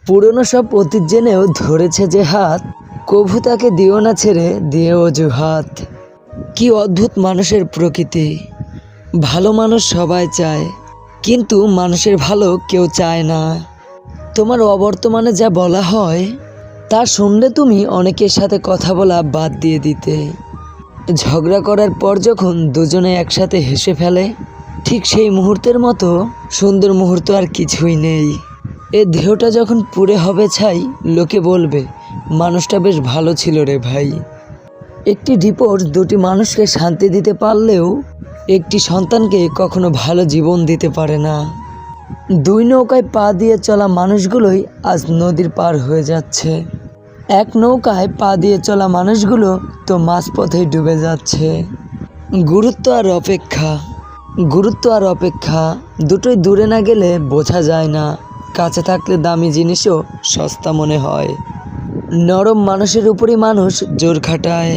পুরনো সব অতীত জেনেও ধরেছে যে হাত, কভু তাকে দিও না ছেড়ে, দিয়ে অজুহাত। কি অদ্ভুত মানুষের প্রকৃতি। ভালো মানুষ সবাই চায়, কিন্তু মানুষের ভালো কেউ চায় না। তোমার অবর্তমানে যা বলা হয় তা শুনলে তুমি অনেকের সাথে কথা বলা বাদ দিয়ে দিতে। ঝগড়া করার পর যখন দুজনে একসাথে হেসে ফেলে, ঠিক সেই মুহূর্তের মতো সুন্দর মুহূর্ত আর কিছুই নেই। এ দেহটা যখন পুড়ে হবে ছাই, লোকে বলবে মানুষটা বেশ ভালো ছিল রে ভাই। একটি ডিভোর্স দুটি মানুষকে শান্তি দিতে পারলেও একটি সন্তানকে কখনো ভালো জীবন দিতে পারে না। দুই নৌকায় পা দিয়ে চলা মানুষগুলোই আজ নদীর পার হয়ে যাচ্ছে। এক নৌকায় পা দিয়ে চলা মানুষগুলো তো মাঝপথেই ডুবে যাচ্ছে। গুরুত্ব আর অপেক্ষা দুটোই দূরে না গেলে বোঝা যায় না। কাছে থাকলে দামি জিনিসও সস্তা মনে হয়। নরম মানুষের উপরই মানুষ জোর খাটায়,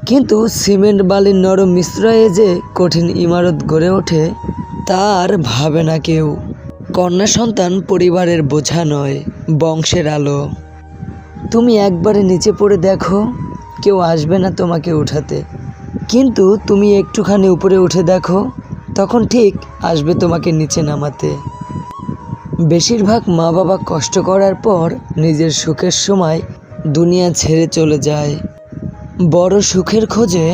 কিন্তু সিমেন্ট বালির নরম মিশ্রয়ে যে কঠিন ইমারত গড়ে ওঠে তা আর ভাবে না কেউ। কন্যা সন্তান পরিবারের বোঝা নয়, বংশের আলো। তুমি একবারে নিচে পড়ে দেখো, কেউ আসবে না তোমাকে উঠাতে, কিন্তু তুমি একটুখানি উপরে উঠে দেখো, তখন ঠিক আসবে তোমাকে নিচে নামাতে। বেশিরভাগ মা বাবা কষ্ট করার পর নিজের সুখের সময় দুনিয়া ছেড়ে চলে যায়। বড় সুখের খোঁজে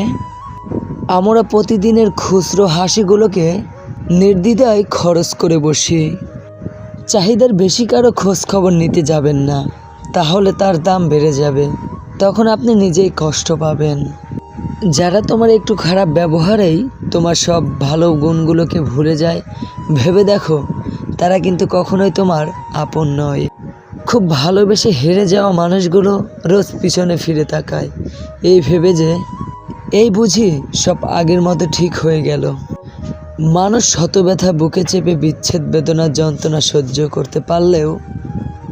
আমরা প্রতিদিনের খুচরো হাসিগুলোকে নির্দ্বিধায় খরচ করে বসি। চাহিদার বেশি কারো খোঁজ খবর নিতে যাবেন না, তাহলে তার দাম বেড়ে যাবে, তখন আপনি নিজেই কষ্ট পাবেন। যারা তোমার একটু খারাপ ব্যবহারেই তোমার সব ভালো গুণগুলোকে ভুলে যায়, ভেবে দেখো তারা কিন্তু কখনোই তোমার আপন নয়। খুব ভালোবেসে হেরে যাওয়া মানুষগুলো রোজ পিছনে ফিরে তাকায়, এই ভেবে যে এই বুঝি সব আগের মতো ঠিক হয়ে গেল। মানুষ শত ব্যথা বুকে চেপে বিচ্ছেদ বেদনার যন্ত্রণা সহ্য করতে পারলেও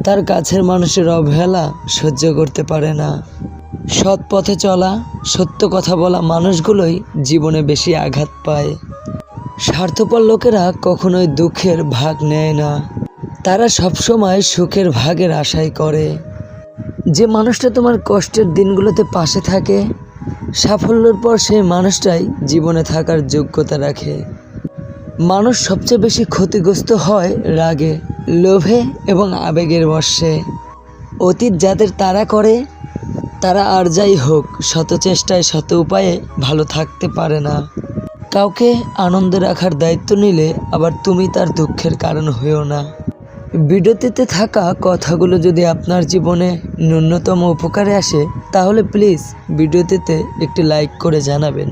তার কাছের মানুষের অবহেলা সহ্য করতে পারে না। সৎ পথে চলা, সত্য কথা বলা মানুষগুলোই জীবনে বেশি আঘাত পায়। স্বার্থপর লোকেরা কখনোই দুঃখের ভাগ নেয় না, তারা সবসময় সুখের ভাগের আশাই করে। যে মানুষটা তোমার কষ্টের দিনগুলোতে পাশে থাকে, সাফল্যের পর সেই মানুষটাই জীবনে থাকার যোগ্যতা রাখে। মানুষ সবচেয়ে বেশি ক্ষতিগ্রস্ত হয় রাগে, লোভে এবং আবেগের বশে। অতীত যাদের তাড়া করে তারা আর যাই হোক শত চেষ্টায় শত উপায়ে ভালো থাকতে পারে না। কাউকে আনন্দে রাখার দায়িত্ব নিলে আবার তুমি তার দুঃখের কারণ হয়েও না। ভিডিওটিতে থাকা কথাগুলো যদি আপনার জীবনে ন্যূনতম উপকারে আসে, তাহলে প্লিজ ভিডিওটিতে একটি লাইক করে জানাবেন।